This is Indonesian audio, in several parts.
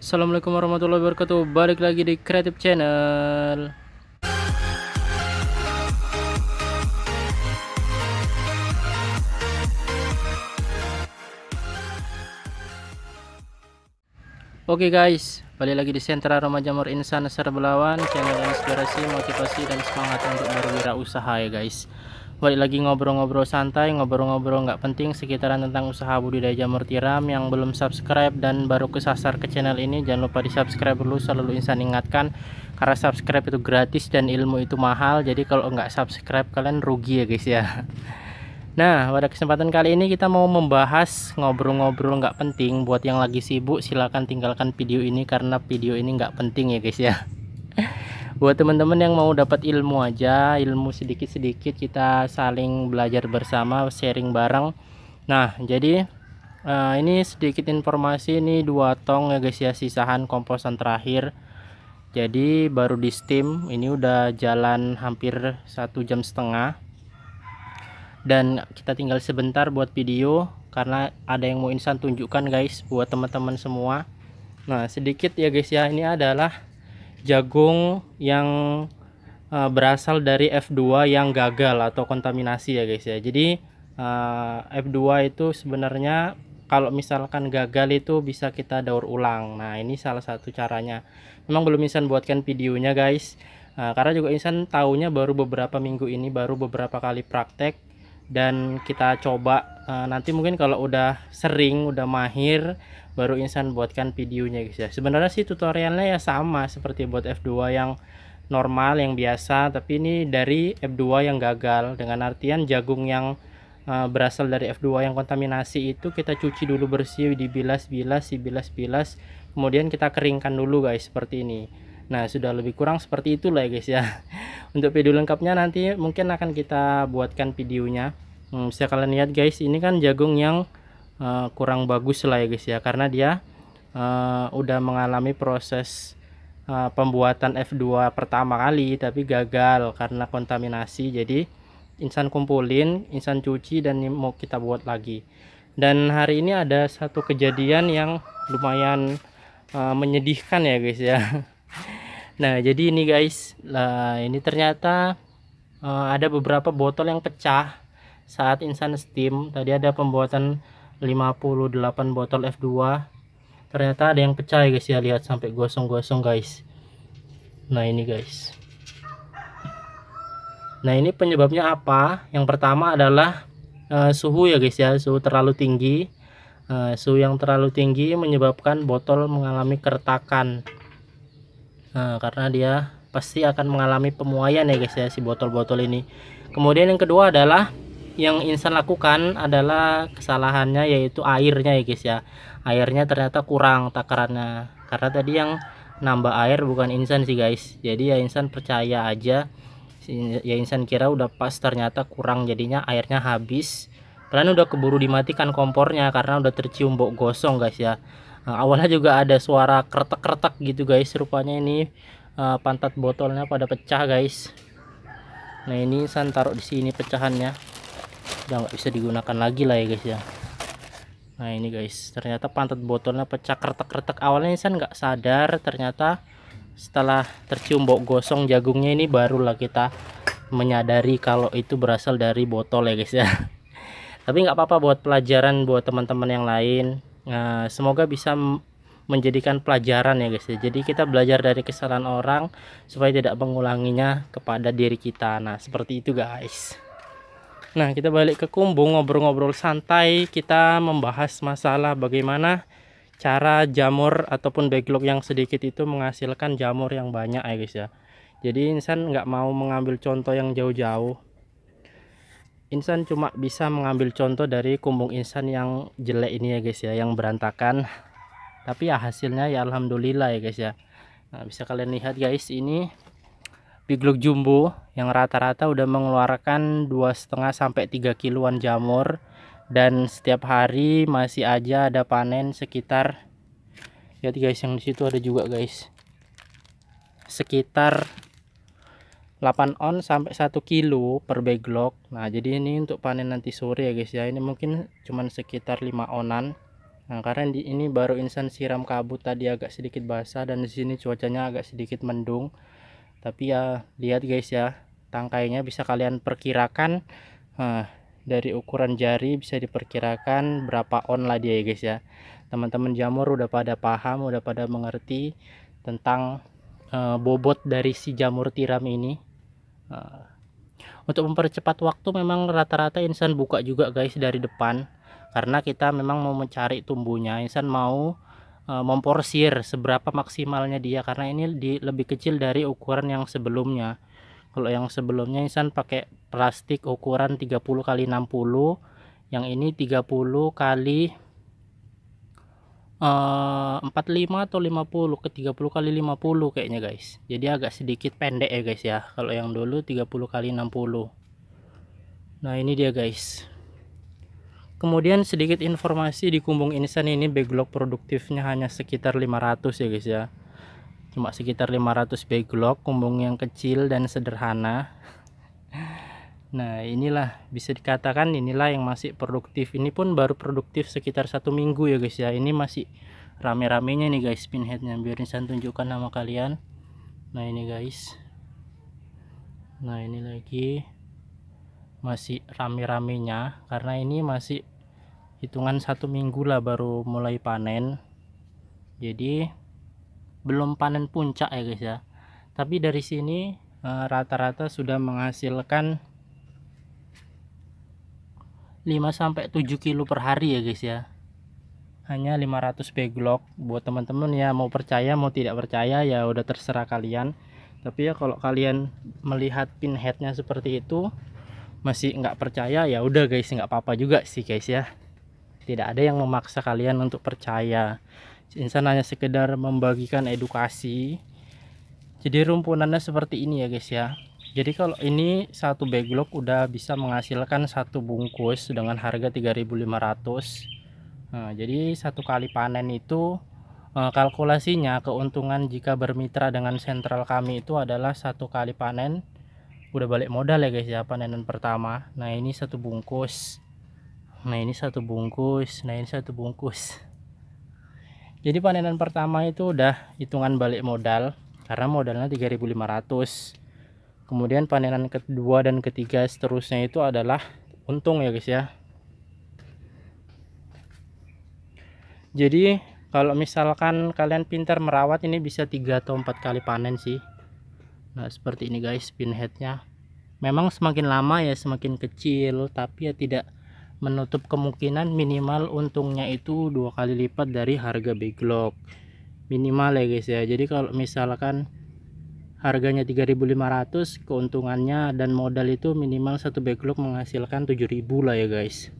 Assalamualaikum warahmatullahi wabarakatuh. Balik lagi di Creative Channel. Oke guys, balik lagi di Sentra Remaja Jamur Insan Serbelawan, channel inspirasi, motivasi, dan semangat untuk berwirausaha ya guys. Balik lagi ngobrol-ngobrol santai, ngobrol-ngobrol nggak penting sekitaran tentang usaha budidaya jamur tiram. Yang belum subscribe dan baru kesasar ke channel ini, jangan lupa di subscribe dulu. Selalu Insan ingatkan, karena subscribe itu gratis dan ilmu itu mahal. Jadi kalau nggak subscribe kalian rugi ya guys ya. Nah, pada kesempatan kali ini kita mau membahas ngobrol-ngobrol nggak penting. Buat yang lagi sibuk silahkan tinggalkan video ini, karena video ini nggak penting ya guys ya. Buat teman-teman yang mau dapat ilmu aja, ilmu sedikit-sedikit, kita saling belajar bersama, sharing bareng. Nah, jadi ini sedikit informasi, ini 2 tong ya guys ya, sisahan komposan terakhir. Jadi baru di steam, ini udah jalan hampir 1,5 jam. Dan kita tinggal sebentar buat video, karena ada yang mau Insan tunjukkan guys buat teman-teman semua. Nah, sedikit ya guys ya, ini adalah jagung yang berasal dari F2 yang gagal atau kontaminasi ya guys ya. Jadi F2 itu sebenarnya kalau misalkan gagal itu bisa kita daur ulang. Nah, ini salah satu caranya. Memang belum Insan buatkan videonya guys, karena juga Insan taunya baru beberapa minggu ini, baru beberapa kali praktek. Dan kita coba, nanti mungkin kalau udah sering, udah mahir, baru Insan buatkan videonya guys ya. Sebenarnya sih tutorialnya ya sama seperti buat F2 yang normal, yang biasa, tapi ini dari F2 yang gagal. Dengan artian jagung yang berasal dari F2 yang kontaminasi itu kita cuci dulu bersih, dibilas-bilas, dibilas-bilas, kemudian kita keringkan dulu guys, seperti ini. Nah, sudah lebih kurang seperti itulah ya guys ya. Untuk video lengkapnya nanti mungkin akan kita buatkan videonya. Bisa kalian lihat guys, ini kan jagung yang kurang bagus lah ya guys ya, karena dia udah mengalami proses pembuatan F2 pertama kali tapi gagal karena kontaminasi. Jadi Insan kumpulin, Insan cuci, dan mau kita buat lagi. Dan hari ini ada satu kejadian yang lumayan menyedihkan ya guys ya. Nah, jadi ini guys, ini ternyata ada beberapa botol yang pecah saat Insan steam. Tadi ada pembuatan 58 botol F2. Ternyata ada yang pecah ya guys ya, lihat sampai gosong-gosong guys. Nah, ini guys. Nah, ini penyebabnya apa? Yang pertama adalah suhu ya guys ya, suhu terlalu tinggi. Suhu yang terlalu tinggi menyebabkan botol mengalami keretakan. Karena dia pasti akan mengalami pemuaian ya guys ya, si botol-botol ini. Kemudian yang kedua adalah, yang Insan lakukan adalah kesalahannya, yaitu airnya ya guys ya. Airnya ternyata kurang takarannya, karena tadi yang nambah air bukan Insan sih guys. Jadi ya Insan percaya aja, ya Insan kira udah pas, ternyata kurang, jadinya airnya habis. Kalian udah keburu dimatikan kompornya karena udah tercium bau gosong guys ya. Awalnya juga ada suara kretek-kretek gitu guys, rupanya ini pantat botolnya pada pecah guys. Nah, ini Insan taruh di sini pecahannya, udah nggak bisa digunakan lagi lah ya guys ya. Nah, ini guys, ternyata pantat botolnya pecah, kretek-kretek. Awalnya Insan nggak sadar, ternyata setelah tercium bau gosong jagungnya ini barulah kita menyadari kalau itu berasal dari botol ya guys ya. Tapi nggak apa-apa, buat pelajaran buat teman-teman yang lain. Nah, semoga bisa menjadikan pelajaran ya guys ya. Jadi kita belajar dari kesalahan orang supaya tidak mengulanginya kepada diri kita. Nah, seperti itu guys. Nah, kita balik ke kumbung, ngobrol-ngobrol santai. Kita membahas masalah bagaimana cara jamur ataupun backlog yang sedikit itu menghasilkan jamur yang banyak ya guys ya. Jadi Insan nggak mau mengambil contoh yang jauh-jauh. Insan cuma bisa mengambil contoh dari kumbung Insan yang jelek ini ya guys ya, yang berantakan. Tapi ya hasilnya ya alhamdulillah ya guys ya. Nah, bisa kalian lihat guys, ini backlog jumbo yang rata-rata udah mengeluarkan 2,5 sampai 3 kiloan jamur, dan setiap hari masih aja ada panen sekitar, lihat guys, yang di situ ada juga guys, sekitar 8 on sampai 1 kilo per backlog. Nah, jadi ini untuk panen nanti sore ya guys ya. Ini mungkin cuman sekitar 5 onan. Nah, karena ini baru Insan siram kabut tadi agak sedikit basah, dan di sini cuacanya agak sedikit mendung. Tapi ya lihat guys ya, tangkainya bisa kalian perkirakan. Dari ukuran jari bisa diperkirakan berapa on lah dia ya guys ya. Teman-teman jamur udah pada paham, udah pada mengerti tentang bobot dari si jamur tiram ini. Untuk mempercepat waktu memang rata-rata Insan buka juga guys dari depan, karena kita memang mau mencari tumbuhnya. Insan mau memporsir seberapa maksimalnya dia, karena ini lebih kecil dari ukuran yang sebelumnya. Kalau yang sebelumnya Insan pakai plastik ukuran 30 kali 60, yang ini 30 kali 45 atau 50 ke 30 kali 50 kayaknya guys. Jadi agak sedikit pendek ya guys ya. Kalau yang dulu 30 kali 60. Nah, ini dia guys. Kemudian sedikit informasi, di Kumbung Insan ini backlog produktifnya hanya sekitar 500 ya guys ya. Cuma sekitar 500 backlog, kumbung yang kecil dan sederhana. Nah, inilah bisa dikatakan inilah yang masih produktif. Ini pun baru produktif sekitar 1 minggu ya guys ya. Ini masih rame-ramenya nih guys pinheadnya. Biar Insan tunjukkan sama kalian. Nah, ini guys. Nah, ini lagi masih rame-ramenya, karena ini masih hitungan 1 minggu lah baru mulai panen. Jadi belum panen puncak ya guys ya. Tapi dari sini rata-rata sudah menghasilkan 5-7 kilo per hari ya guys ya. Hanya 500 backlog. Buat teman-teman ya, mau percaya mau tidak percaya ya udah terserah kalian. Tapi ya kalau kalian melihat pinheadnya seperti itu masih nggak percaya, ya udah guys, nggak apa-apa juga sih guys ya. Tidak ada yang memaksa kalian untuk percaya. Insan hanya sekedar membagikan edukasi. Jadi rumpunannya seperti ini ya guys ya. Jadi kalau ini satu backlog udah bisa menghasilkan 1 bungkus dengan harga 3.500. Nah, jadi 1 kali panen itu kalkulasinya keuntungan jika bermitra dengan sentral kami itu adalah 1 kali panen udah balik modal ya guys ya, panenan pertama. Nah, ini 1 bungkus. Nah, ini 1 bungkus. Nah, ini 1 bungkus. Jadi panenan pertama itu udah hitungan balik modal karena modalnya 3.500. Kemudian panenan kedua dan ketiga seterusnya itu adalah untung ya guys ya. Jadi kalau misalkan kalian pintar merawat, ini bisa 3 atau 4 kali panen sih. Nah, seperti ini guys pinheadnya. Memang semakin lama ya semakin kecil, tapi ya tidak menutup kemungkinan minimal untungnya itu 2 kali lipat dari harga backlog minimal ya guys ya. Jadi kalau misalkan harganya 3.500, keuntungannya dan modal itu minimal 1 backlog menghasilkan 7.000 lah ya guys.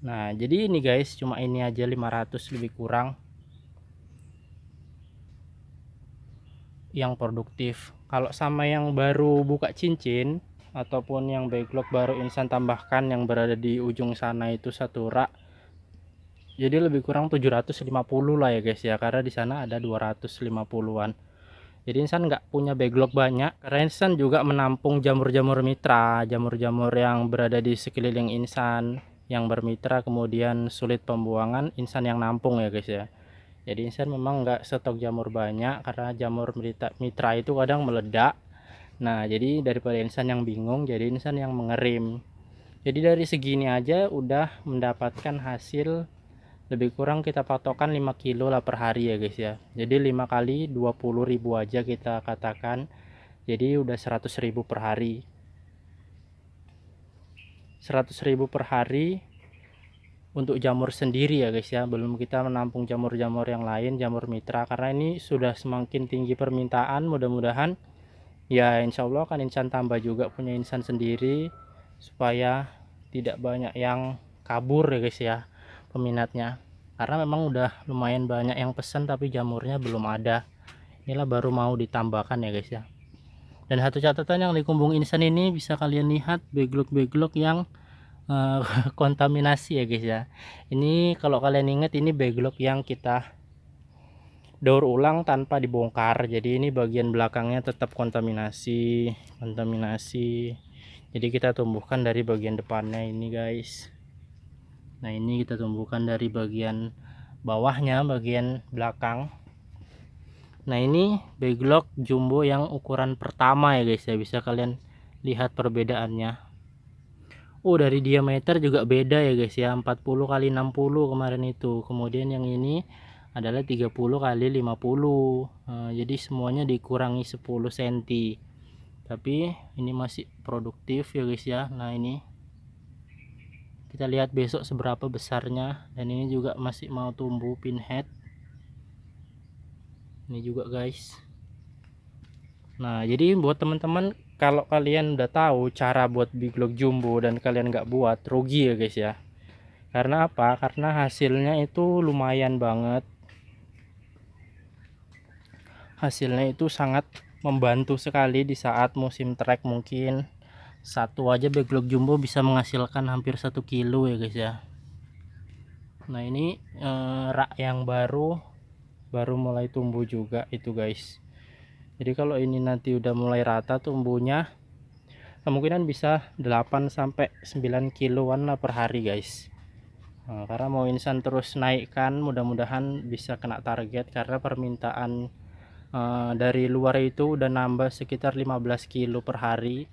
Nah, jadi ini guys, cuma ini aja 500 lebih kurang yang produktif. Kalau sama yang baru buka cincin ataupun yang backlog baru Insan tambahkan yang berada di ujung sana itu 1 rak, jadi lebih kurang 750 lah ya guys ya, karena di sana ada 250-an. Jadi Insan nggak punya backlog banyak karena Insan juga menampung jamur-jamur mitra, jamur-jamur yang berada di sekeliling Insan yang bermitra, kemudian sulit pembuangan, Insan yang nampung ya guys ya. Jadi Insan memang nggak stok jamur banyak karena jamur mitra itu kadang meledak. Nah, jadi daripada Insan yang bingung, jadi Insan yang mengerim. Jadi dari segini aja udah mendapatkan hasil lebih kurang kita patokan 5 kilo lah per hari ya guys ya. Jadi 5 kali 20.000 aja kita katakan. Jadi udah 100.000 per hari. 100.000 per hari untuk jamur sendiri ya guys ya. Belum kita menampung jamur-jamur yang lain, jamur mitra, karena ini sudah semakin tinggi permintaan. Mudah-mudahan ya insya Allah kan Insan tambah juga punya Insan sendiri supaya tidak banyak yang kabur ya guys ya peminatnya, karena memang udah lumayan banyak yang pesan tapi jamurnya belum ada. Inilah baru mau ditambahkan ya guys ya. Dan satu catatan yang di Kumbung Insan ini bisa kalian lihat backlog yang kontaminasi ya guys ya. Ini kalau kalian ingat, ini backlog yang kita daur ulang tanpa dibongkar, jadi ini bagian belakangnya tetap kontaminasi. Jadi kita tumbuhkan dari bagian depannya ini guys. Nah ini kita tumbuhkan dari bagian bawahnya, bagian belakang. Nah ini backlog jumbo yang ukuran pertama ya guys ya, bisa kalian lihat perbedaannya. Oh dari diameter juga beda ya guys ya, 40 kali 60 kemarin itu. Kemudian yang ini adalah 30 kali 50. Jadi semuanya dikurangi 10 cm. Tapi ini masih produktif ya guys ya. Nah ini kita lihat besok seberapa besarnya, dan ini juga masih mau tumbuh pinhead ini juga guys. Nah jadi buat teman-teman, kalau kalian udah tahu cara buat backlog jumbo dan kalian nggak buat, rugi ya guys ya. Karena apa? Karena hasilnya itu lumayan banget, hasilnya itu sangat membantu sekali di saat musim trek. Mungkin satu aja backlog jumbo bisa menghasilkan hampir 1 kilo ya guys ya. Nah ini rak yang baru mulai tumbuh juga itu guys. Jadi kalau ini nanti udah mulai rata tumbuhnya, kemungkinan bisa 8 sampai 9 kiloan lah per hari guys. Nah, karena mau insan terus naikkan, mudah-mudahan bisa kena target, karena permintaan dari luar itu udah nambah sekitar 15 kilo per hari.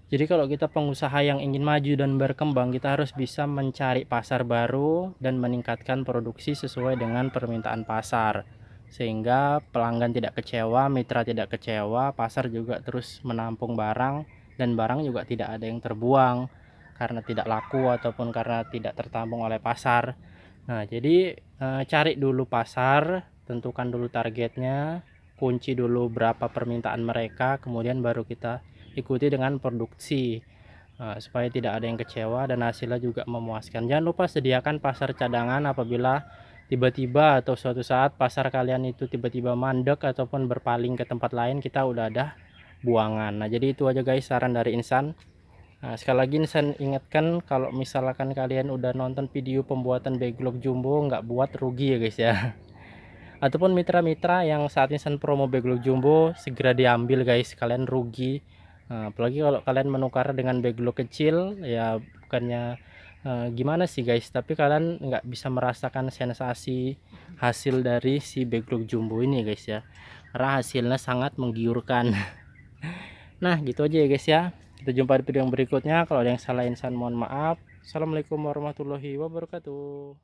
Jadi kalau kita pengusaha yang ingin maju dan berkembang, kita harus bisa mencari pasar baru dan meningkatkan produksi sesuai dengan permintaan pasar, sehingga pelanggan tidak kecewa, mitra tidak kecewa, pasar juga terus menampung barang, dan barang juga tidak ada yang terbuang karena tidak laku ataupun karena tidak tertampung oleh pasar. Nah jadi cari dulu pasar, tentukan dulu targetnya, kunci dulu berapa permintaan mereka, kemudian baru kita ikuti dengan produksi, supaya tidak ada yang kecewa dan hasilnya juga memuaskan. Jangan lupa sediakan pasar cadangan apabila tiba-tiba atau suatu saat pasar kalian itu tiba-tiba mandek ataupun berpaling ke tempat lain, kita udah ada buangan. Nah jadi itu aja guys saran dari Insan. Nah, sekali lagi Insan ingatkan, kalau misalkan kalian udah nonton video pembuatan backlog jumbo, nggak buat, rugi ya guys ya. Ataupun mitra-mitra yang saat Insan promo backlog jumbo, segera diambil guys, kalian rugi. Nah, apalagi kalau kalian menukar dengan backlog kecil, ya bukannya gimana sih guys, tapi kalian nggak bisa merasakan sensasi hasil dari si backlog jumbo ini guys ya, karena hasilnya sangat menggiurkan. Nah gitu aja ya guys ya, kita jumpa di video yang berikutnya. Kalau ada yang salah Insan mohon maaf. Assalamualaikum warahmatullahi wabarakatuh.